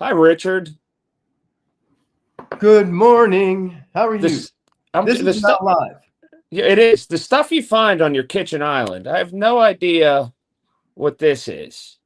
Hi, Richard. Good morning. How are you? This, This the is stuff. not live. Yeah, it is the stuff you find on your kitchen island. I have no idea what this is.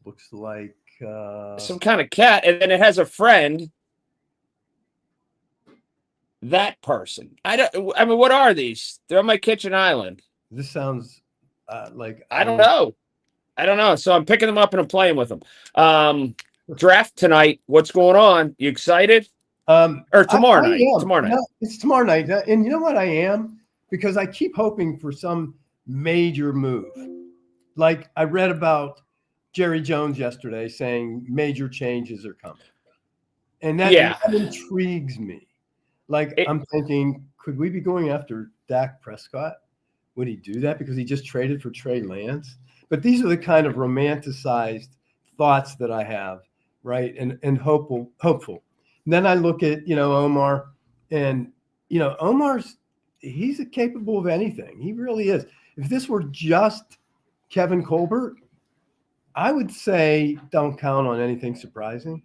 Looks like Some kind of cat, and then it has a friend. That person. I don't. I mean, what are these? They're on my kitchen island. this sounds like I don't know. I don't know. So I'm picking them up and I'm playing with them. Draft tonight. What's going on? You excited? Or tomorrow I night? am. Tomorrow night. No, it's tomorrow night. And you know what I am? Because I keep hoping for some major move. Like I read about Jerry Jones yesterday saying major changes are coming. And that intrigues me. Like I'm thinking, could we be going after Dak Prescott? Would he do that because he just traded for Trey Lance? But these are the kind of romanticized thoughts that I have, right? And hopeful. And then I look at, Omar, and he's capable of anything. He really is. If this were just Kevin Colbert, I would say don't count on anything surprising.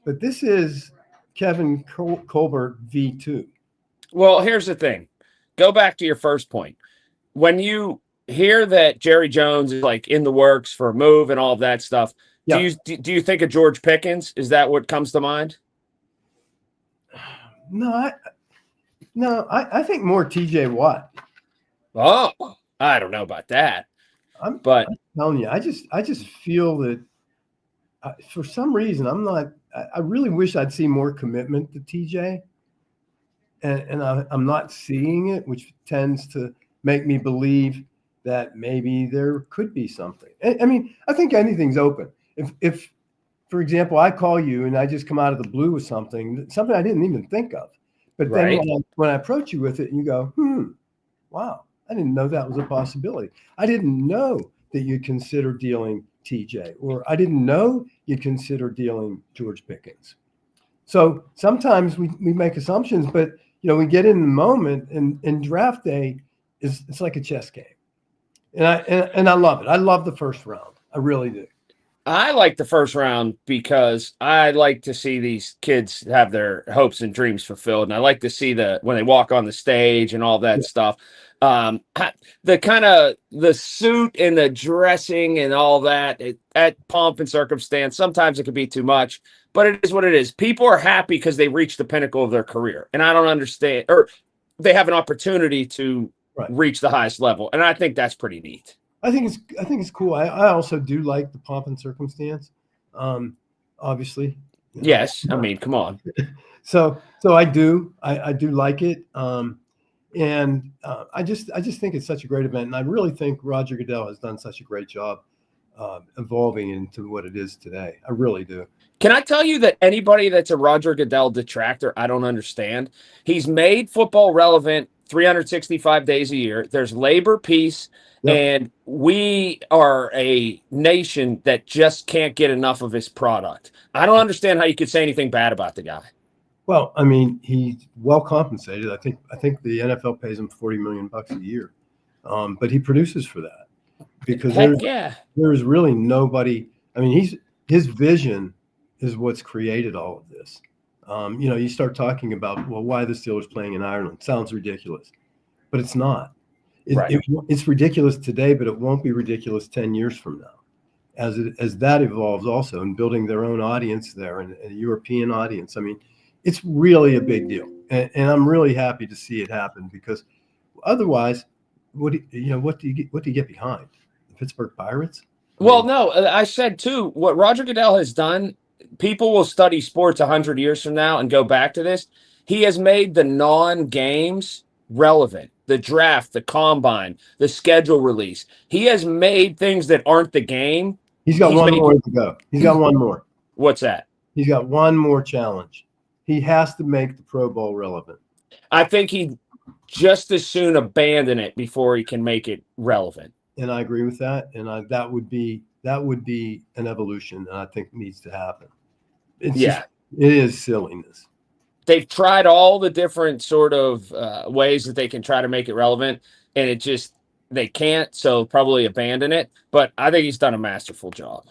But this is Kevin Colbert V2. Well, here's the thing. Go back to your first point. When you hear that Jerry Jones is like in the works for a move and all of that stuff, Yeah. do you think of George Pickens? Is that what comes to mind? No, I think more TJ Watt. Oh, I don't know about that. I'm telling you, I just feel that for some reason I really wish I'd see more commitment to TJ, and I'm not seeing it, which tends to make me believe that maybe there could be something. I mean, I think anything's open. If for example, I call you and I just come out of the blue with something I didn't even think of, but then when I approach you with it, and you go, wow, I didn't know that was a possibility. I didn't know that you'd consider dealing TJ, or I didn't know you'd consider dealing George Pickens. So sometimes we make assumptions, but we get in the moment, and draft day it's like a chess game. And I love it. I love the first round. I really do. I like the first round because I like to see these kids have their hopes and dreams fulfilled. And I like to see when they walk on the stage and all that stuff. The kind of the suit and the dressing and all that, at pomp and circumstance, sometimes it can be too much, but it is what it is. People are happy because they reached the pinnacle of their career. And I don't understand, or they have an opportunity to reach the highest level. And I think that's pretty neat. I think it's cool. I also do like the pomp and circumstance. Obviously. Yes. I mean, come on. So I do like it. And I just think it's such a great event. And I really think Roger Goodell has done such a great job evolving into what it is today. I really do. Can I tell you that anybody that's a Roger Goodell detractor, I don't understand. He's made football relevant 365 days a year. There's labor peace. Yep. And we are a nation that just can't get enough of his product. I don't understand how you could say anything bad about the guy. Well, I mean, he's well compensated. I think the NFL pays him $40 million a year, but he produces for that because there is really nobody. I mean, his vision is what's created all of this. You start talking about, well, why the Steelers playing in Ireland? Sounds ridiculous, but it's not. It's ridiculous today, but it won't be ridiculous 10 years from now, as that evolves also, and building their own audience there and a European audience. I mean, it's really a big deal, and I'm really happy to see it happen, because otherwise, what do you get behind? The Pittsburgh Pirates? Well, no, I said too, what Roger Goodell has done, people will study sports 100 years from now and go back to this. He has made the non-games relevant. The draft, the combine, the schedule release. He has made things that aren't the game. He's got one more to go. He's got one more. What's that? He's got one more challenge. He has to make the Pro Bowl relevant. I think he'd just as soon abandon it before he can make it relevant. And I agree with that. And that would be an evolution that I think needs to happen. It is silliness. They've tried all the different sort of ways that they can try to make it relevant, and they can't, so probably abandon it. But I think he's done a masterful job.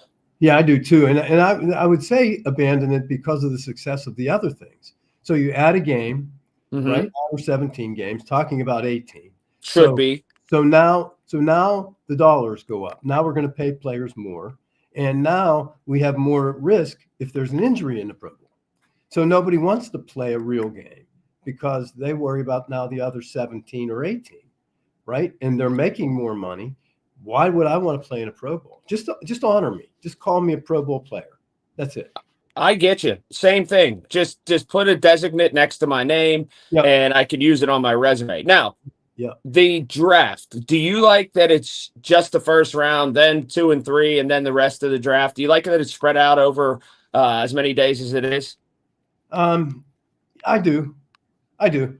Yeah, I do too. And I would say abandon it because of the success of the other things. So you add a game, right? Hmm. Or 17 games, talking about 18. Should So be. so now the dollars go up. Now we're going to pay players more. And now we have more risk if there's an injury in the Pro Bowl. So nobody wants to play a real game because they worry about now the other 17 or 18, right? And they're making more money. Why would I want to play in a Pro Bowl? Just honor me. Just call me a Pro Bowl player. That's it. I get you. Same thing. Just put a designate next to my name, Yep. and I could use it on my resume. Now, Yep. the draft. Do you like that it's just the first round, then 2 and 3, and then the rest of the draft? Do you like that it's spread out over as many days as it is? Um, I do. I do.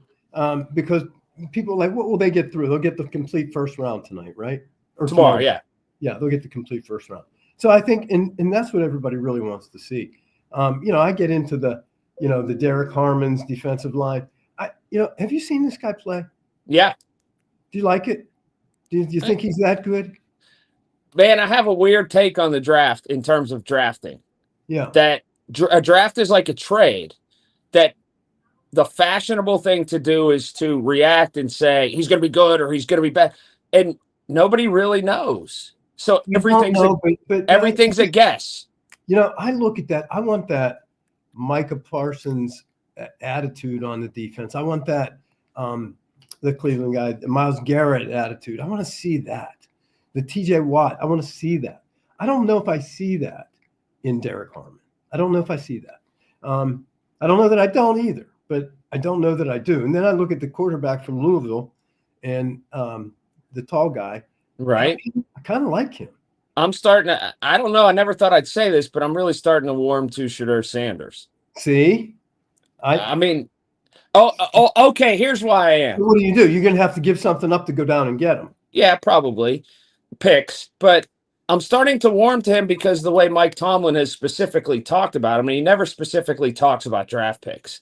Because people are like, what will they get through? They'll get the complete first round tonight, right? Or Tomorrow, tomorrow. yeah. Yeah, they'll get the complete first round. So I think, and that's what everybody really wants to see. I get into the Derek Harmon's defensive line. Have you seen this guy play? Yeah. Do you like it? Do you think he's that good? Man, I have a weird take on the draft in terms of drafting. Yeah. That a draft is like a trade, that the fashionable thing to do is to react and say he's going to be good or he's going to be bad, and nobody really knows. So You don't know, but everything's a guess. I look at that. I want that Micah Parsons attitude on the defense. I want that the Cleveland guy, Myles Garrett attitude. I want to see that. The TJ Watt. I want to see that. I don't know if I see that in Derek Harmon. I don't know if I see that. I don't know that I don't either, but I don't know that I do. And then I look at the quarterback from Louisville and the tall guy. Right. I kind of like him. I'm starting to, I don't know. I never thought I'd say this, but I'm really starting to warm to Shadur Sanders. See? I mean, okay. Here's why I am. What do? You're going to have to give something up to go down and get him. Yeah, probably picks, but I'm starting to warm to him because the way Mike Tomlin has specifically talked about him, and he never specifically talks about draft picks.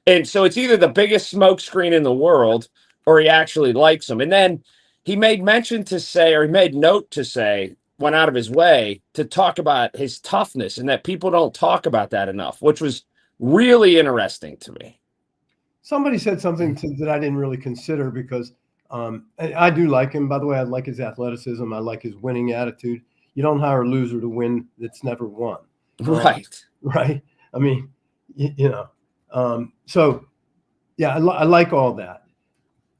And so it's either the biggest smokescreen in the world or he actually likes him. And then he made mention to say, or he made note to say, went out of his way to talk about his toughness and that people don't talk about that enough, which was really interesting to me. Somebody said something that I didn't really consider because I do like him. By the way, I like his athleticism. I like his winning attitude. You don't hire a loser to win that's never won. Right. Right. I mean, so, yeah, I like all that.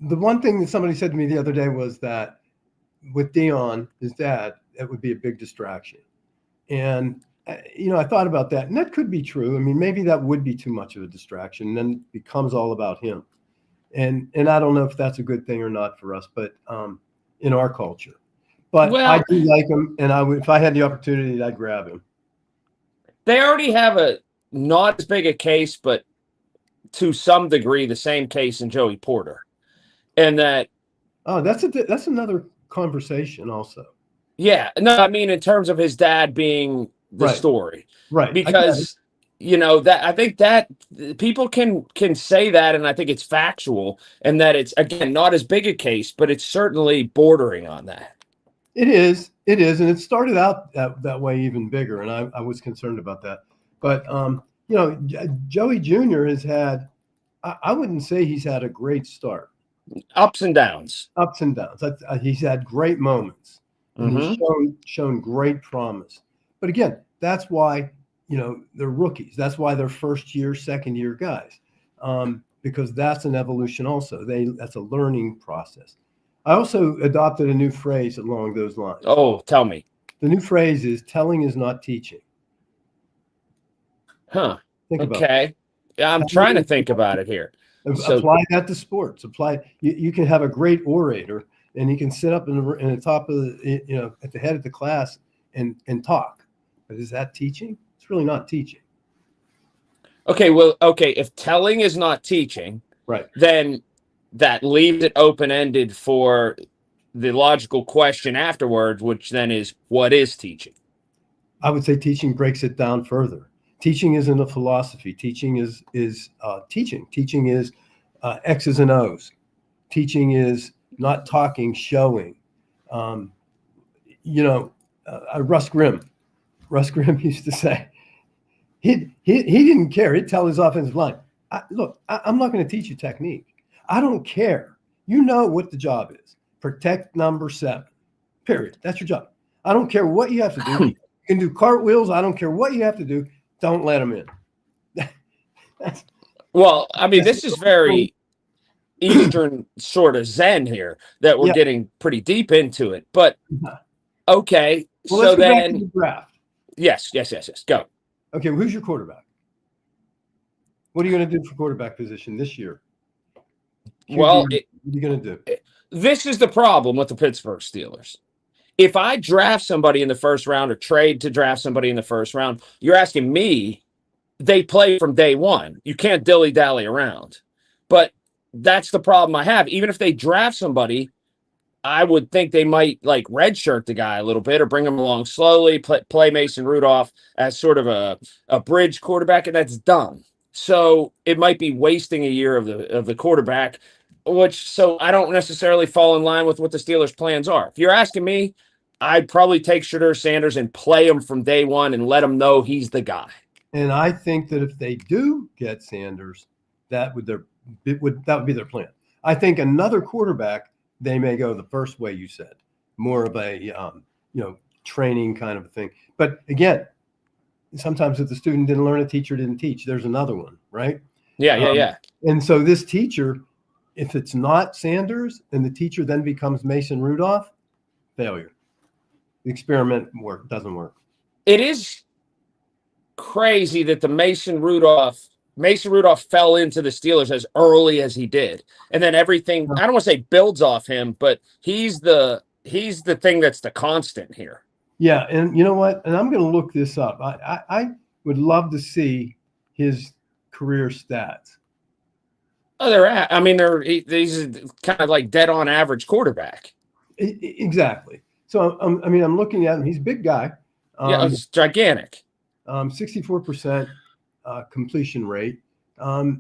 The one thing that somebody said to me the other day was that with Dion, his dad, it would be a big distraction. And, I thought about that, and that could be true. I mean, maybe that would be too much of a distraction, and then it becomes all about him. And I don't know if that's a good thing or not for us, but in our culture. But Well, I do like him, and if I had the opportunity, I'd grab him. they already have a not as big a case, but to some degree, the same case in Joey Porter. And that. Oh, that's another conversation also. Yeah. No, I mean, in terms of his dad being the Right. story. Right. Because, that I think that people can say that, and I think it's factual, and that it's, again, not as big a case, but it's certainly bordering on that. It is, and it started out that way even bigger, and I was concerned about that. But Joey Jr. has had, I wouldn't say he's had a great start. Ups and downs. Ups and downs. He's had great moments, and he's shown great promise. But again, that's why they're rookies. That's why they're first year, second year guys, because that's an evolution also. That's a learning process. I also adopted a new phrase along those lines. Oh, tell me. The new phrase is telling is not teaching. Huh. Think about okay. Yeah, I'm trying to think about it here. Apply that to sports. You can have a great orator, and you can sit up in the top of at the head of the class and talk. But is that teaching? It's really not teaching. Okay, well, if telling is not teaching, right, then that leaves it open-ended for the logical question afterwards, which then is, what is teaching? I would say teaching breaks it down further. Teaching isn't a philosophy. Teaching is teaching. Teaching is X's and O's. Teaching is not talking, showing. Russ Grimm, Russ Grimm used to say, he didn't care. He'd tell his offensive line, look, I'm not going to teach you technique. I don't care. You know what the job is. Protect number 7. Period. That's your job. I don't care what you have to do. You can do cartwheels. I don't care what you have to do. Don't let them in. Well, I mean, this is very Eastern sort of Zen here that we're getting pretty deep into it. But okay, well, so let's go then back to the draft. Yes. Go. Okay, well, who's your quarterback? What are you going to do for quarterback position this year? Well, what are you going to do? This is the problem with the Pittsburgh Steelers. If I draft somebody in the first round or trade to draft somebody in the first round, you're asking me, they play from day one. You can't dilly-dally around. But that's the problem I have. Even if they draft somebody, I would think they might like redshirt the guy a little bit or bring him along slowly, play Mason Rudolph as sort of a bridge quarterback, and that's dumb. So it might be wasting a year of the quarterback, so I don't necessarily fall in line with what the Steelers' plans are. If you're asking me, I'd probably take Shedeur Sanders and play him from day one and let him know he's the guy. And I think that if they do get Sanders, that would be their plan. I think another quarterback, they may go the first way you said, more of a training kind of a thing. But again, sometimes if the student didn't learn, a teacher didn't teach. There's another one, right? Yeah. And so this teacher, if it's not Sanders and the teacher then becomes Mason Rudolph, failure. The experiment doesn't work. It is crazy that the Mason Rudolph fell into the Steelers as early as he did. And then everything, I don't want to say builds off him, but he's the thing that's the constant here. Yeah, and you know what? And I'm going to look this up. I would love to see his career stats. Oh, he's kind of like dead on average quarterback. Exactly. So I'm looking at him. He's a big guy. It's gigantic. 64% completion rate. Where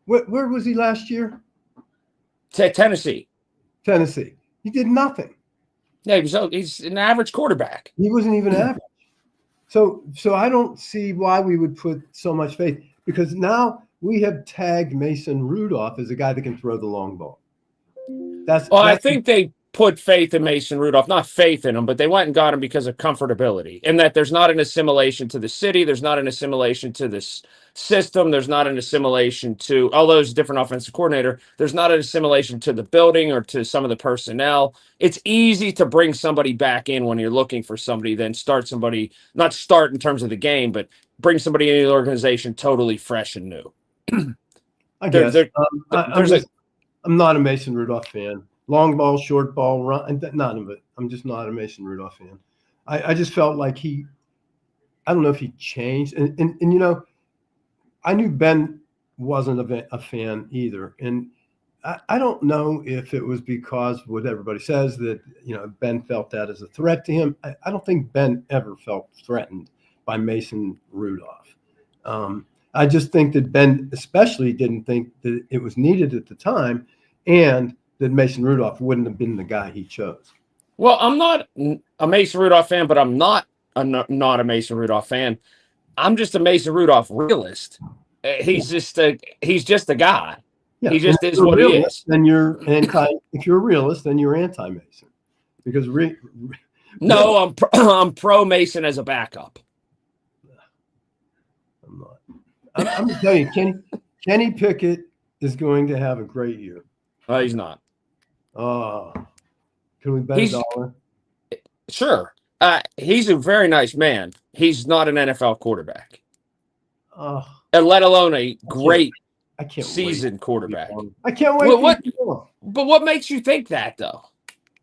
was he last year? Tennessee. He did nothing. Yeah, he's an average quarterback. He wasn't even average. So I don't see why we would put so much faith, because now we have tagged Mason Rudolph as a guy that can throw the long ball. I think they put faith in Mason Rudolph, not faith in him, but they went and got him because of comfortability, and that there's not an assimilation to the city. There's not an assimilation to this system. There's not an assimilation to, although there's a different offensive coordinator, there's not an assimilation to the building or to some of the personnel. It's easy to bring somebody back in when you're looking for somebody, then not start in terms of the game, but bring somebody into the organization totally fresh and new. I guess. I'm not a Mason Rudolph fan. Long ball, short ball, run, none of it. I'm just not a Mason Rudolph fan. I just felt like I don't know if he changed. And I knew Ben wasn't a fan either. And I don't know if it was because what everybody says that, Ben felt that as a threat to him. I don't think Ben ever felt threatened by Mason Rudolph. I just think that Ben especially didn't think that it was needed at the time, and that Mason Rudolph wouldn't have been the guy he chose. Well, I'm not a Mason Rudolph fan, but I'm not a Mason Rudolph fan. I'm just a Mason Rudolph realist. He's just a guy. Yeah, he just is what he is. Then you're if you're a realist, then you're anti-Mason, because no, I'm pro Mason as a backup. I'm not. I'm going to tell you, Kenny Pickett is going to have a great year. He's not. Can we bet $1? Sure. He's a very nice man. He's not an NFL quarterback. And let alone a great seasoned quarterback. I can't wait. But what makes you think that, though?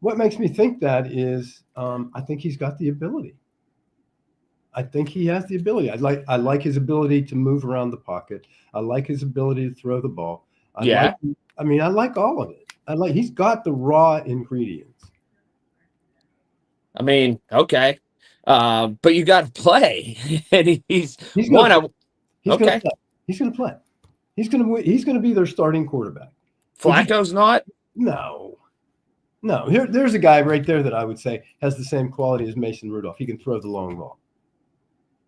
What makes me think that is I think he's got the ability. I think he has the ability. I like his ability to move around the pocket. I like his ability to throw the ball. I like all of it. He's got the raw ingredients. Okay. But you got to play. And he's going to play. He's going to be their starting quarterback. Flacco's not? No. No, there's a guy right there that I would say has the same quality as Mason Rudolph. He can throw the long ball.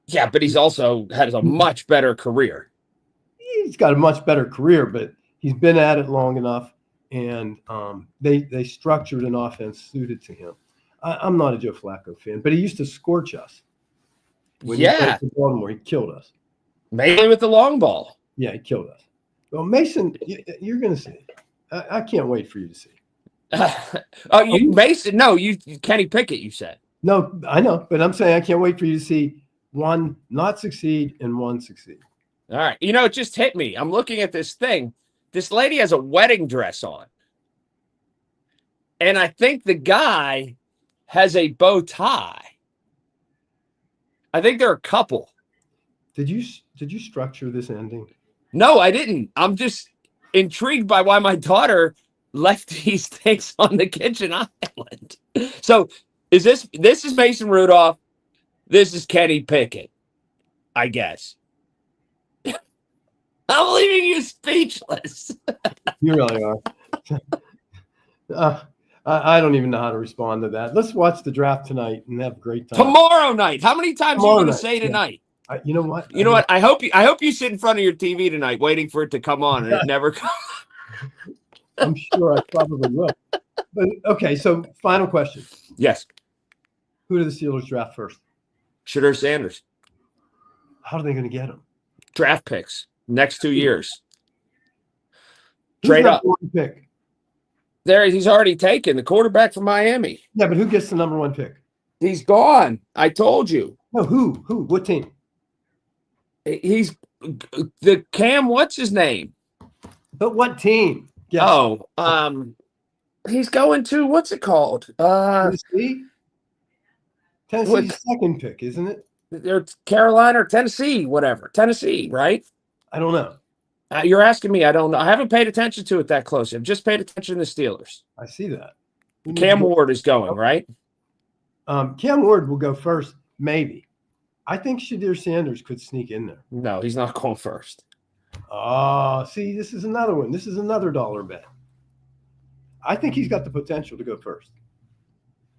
Yeah, but he's also has a much better career. He's got a much better career, but he's been at it long enough, and they structured an offense suited to him. I'm not a Joe Flacco fan, but he used to scorch us. When he played for Baltimore, he killed us. Mainly with the long ball. Yeah, he killed us. Well, Mason, you're going to see. I can't wait for you to see. Mason? No, you Kenny Pickett. You said. No, I know, but I'm saying I can't wait for you to see one not succeed and one succeed. All right, it just hit me. I'm looking at this thing. This lady has a wedding dress on, and I think the guy has a bow tie. I think they're a couple. Did you structure this ending? No, I didn't. I'm just intrigued by why my daughter left these things on the kitchen island. So this is Mason Rudolph. This is Kenny Pickett, I guess. I'm leaving you speechless. You really are. I don't even know how to respond to that. Let's watch the draft tonight and have a great time. Tomorrow night. How many times are you going to say tonight? Yeah. You know what? You know what? I hope you sit in front of your TV tonight waiting for it to come on, and it never comes. I'm sure I probably will. But okay, so final question. Yes. Who do the Steelers draft first? Shedeur Sanders. How are they going to get him? Draft picks next 2 years. Who's Trade up. Pick? There, he's already taken the quarterback from Miami. Yeah, but who gets the number 1 pick? He's gone. I told you. No, who? What team? He's the Cam. What's his name? But what team? Yes. Oh, he's going to what's it called? Tennessee. Tennessee's second pick, isn't it? They're Carolina or Tennessee, whatever. Tennessee, right? I don't know. You're asking me. I don't know. I haven't paid attention to it that closely. I've just paid attention to the Steelers. I see that. Cam Ward is going, right? Cam Ward will go first, maybe. I think Shedeur Sanders could sneak in there. No, he's not going first. Oh, see, this is another one. This is another dollar bet. I think he's got the potential to go first.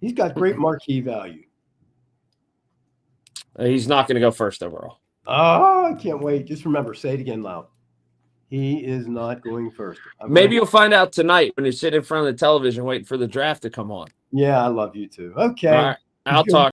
He's got great marquee value. He's not going to go first overall. Oh, I can't wait. Just remember, say it again loud. He is not going first. Maybe you'll find out tonight when you sit in front of the television waiting for the draft to come on. Yeah, I love you too. Okay. All right. I'll talk.